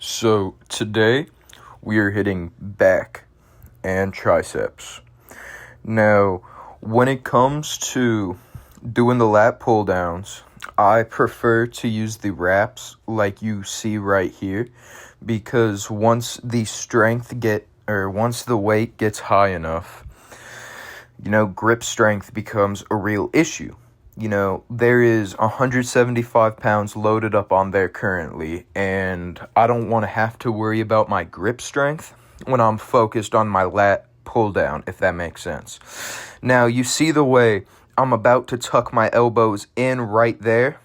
So today we are hitting back and triceps. Now, when it comes to doing the lat pull downs, I prefer to use the wraps like you see right here because once the weight gets high enough, grip strength becomes a real issue. There is 175 pounds loaded up on there currently, and I don't want to have to worry about my grip strength when I'm focused on my lat pull down, if that makes sense. Now, you see the way I'm about to tuck my elbows in right there?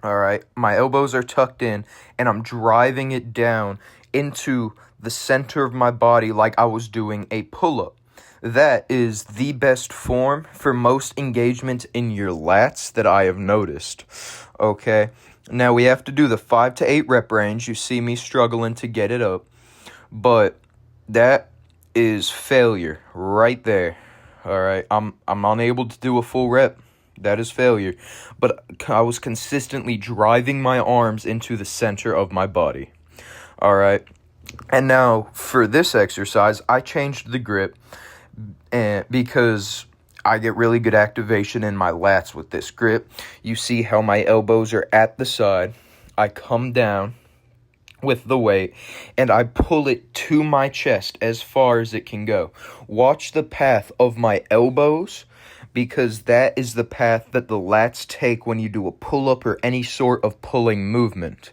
All right, my elbows are tucked in, and I'm driving it down into the center of my body like I was doing a pull-up. That is the best form for most engagement in your lats that I have noticed. Okay, now we have to do the 5 to 8 rep range. You see me struggling to get it up, but that is failure right there. All right, I'm unable to do a full rep. That is failure, but I was consistently driving my arms into the center of my body. All right, and now for this exercise, I changed the grip. And because I get really good activation in my lats with this grip. You see how my elbows are at the side. I come down with the weight and I pull it to my chest as far as it can go. Watch the path of my elbows, because that is the path that the lats take when you do a pull-up or any sort of pulling movement.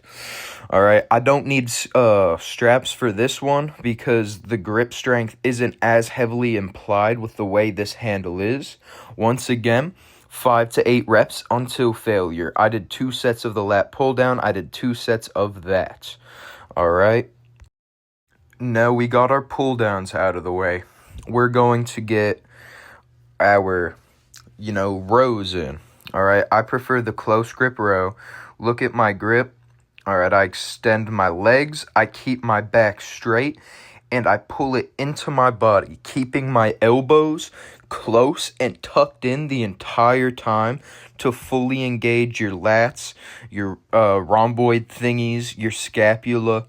All right, I don't need straps for this one because the grip strength isn't as heavily implied with the way this handle is. Once again, 5 to 8 reps until failure. I did 2 sets of the lat pull down. I did 2 sets of that. All right. Now we got our pull downs out of the way. We're going to get our, rows in. All right. I prefer the close grip row. Look at my grip. All right, I extend my legs, I keep my back straight, and I pull it into my body, keeping my elbows close and tucked in the entire time to fully engage your lats, your rhomboid thingies, your scapula,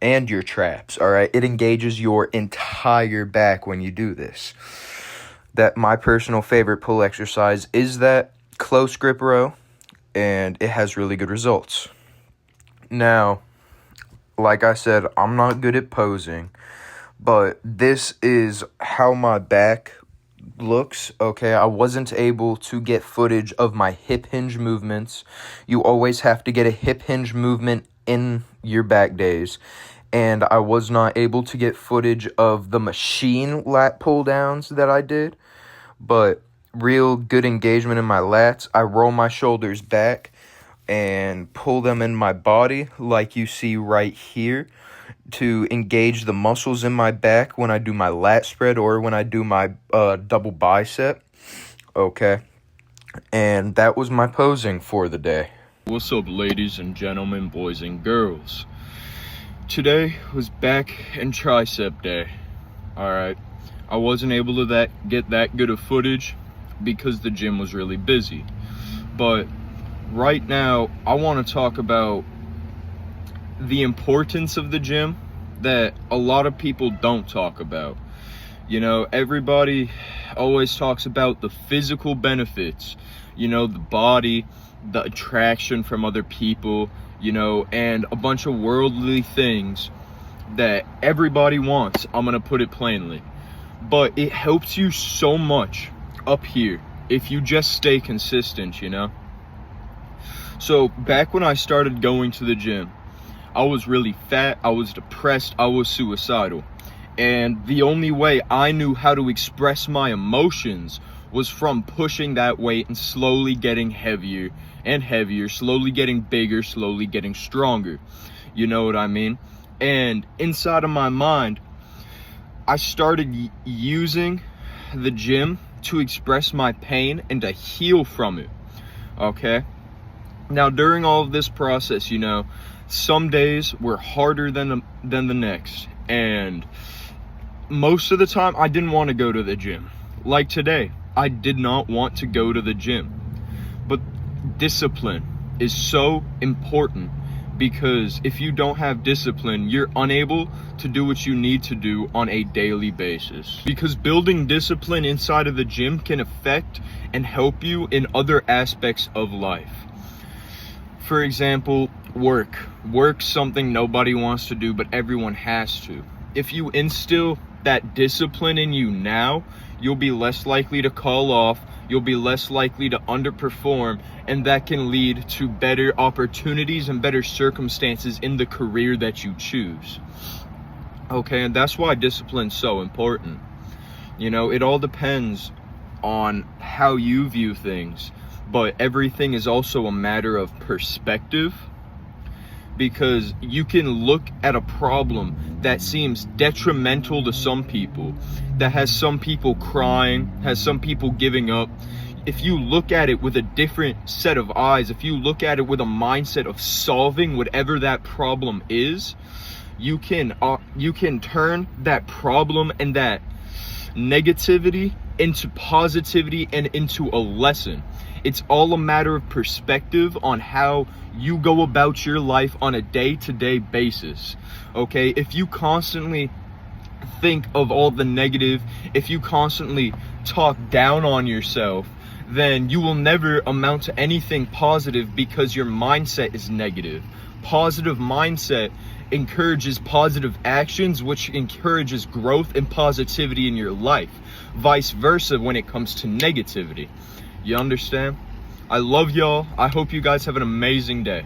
and your traps. All right, it engages your entire back when you do this. That my personal favorite pull exercise is that close grip row, and it has really good results. Now, like I said, I'm not good at posing, but this is how my back looks, okay? I wasn't able to get footage of my hip hinge movements. You always have to get a hip hinge movement in your back days, and I was not able to get footage of the machine lat pull downs that I did, but real good engagement in my lats. I roll my shoulders back and pull them in my body like you see right here to engage the muscles in my back when I do my lat spread or when I do my double bicep. Okay, and that was my posing for the day. What's up, ladies and gentlemen, boys and girls? Today was back and tricep day. Alright, I wasn't able to get that good of footage because the gym was really busy, but right now, I want to talk about the importance of the gym that a lot of people don't talk about. Everybody always talks about the physical benefits, the body, the attraction from other people, and a bunch of worldly things that everybody wants. I'm going to put it plainly. But it helps you so much up here if you just stay consistent, So back when I started going to the gym, I was really fat, I was depressed, I was suicidal. And the only way I knew how to express my emotions was from pushing that weight and slowly getting heavier and heavier, slowly getting bigger, slowly getting stronger. You know what I mean? And inside of my mind, I started using the gym to express my pain and to heal from it. Okay? Now, during all of this process, some days were harder than the next. And most of the time, I didn't want to go to the gym. Like today, I did not want to go to the gym. But discipline is so important because if you don't have discipline, you're unable to do what you need to do on a daily basis. Because building discipline inside of the gym can affect and help you in other aspects of life. For example, work. Work's something nobody wants to do, but everyone has to. If you instill that discipline in you now, you'll be less likely to call off, you'll be less likely to underperform, and that can lead to better opportunities and better circumstances in the career that you choose. Okay, and that's why discipline's so important. You know, it all depends on how you view things, but everything is also a matter of perspective. Because you can look at a problem that seems detrimental to some people, that has some people crying, has some people giving up. If you look at it with a different set of eyes, if you look at it with a mindset of solving whatever that problem is, you can turn that problem and that negativity into positivity and into a lesson. It's all a matter of perspective on how you go about your life on a day-to-day basis. Okay, if you constantly think of all the negative, if you constantly talk down on yourself, then you will never amount to anything positive because your mindset is negative. Positive mindset encourages positive actions, which encourages growth and positivity in your life. Vice versa when it comes to negativity. You understand? I love y'all. I hope you guys have an amazing day.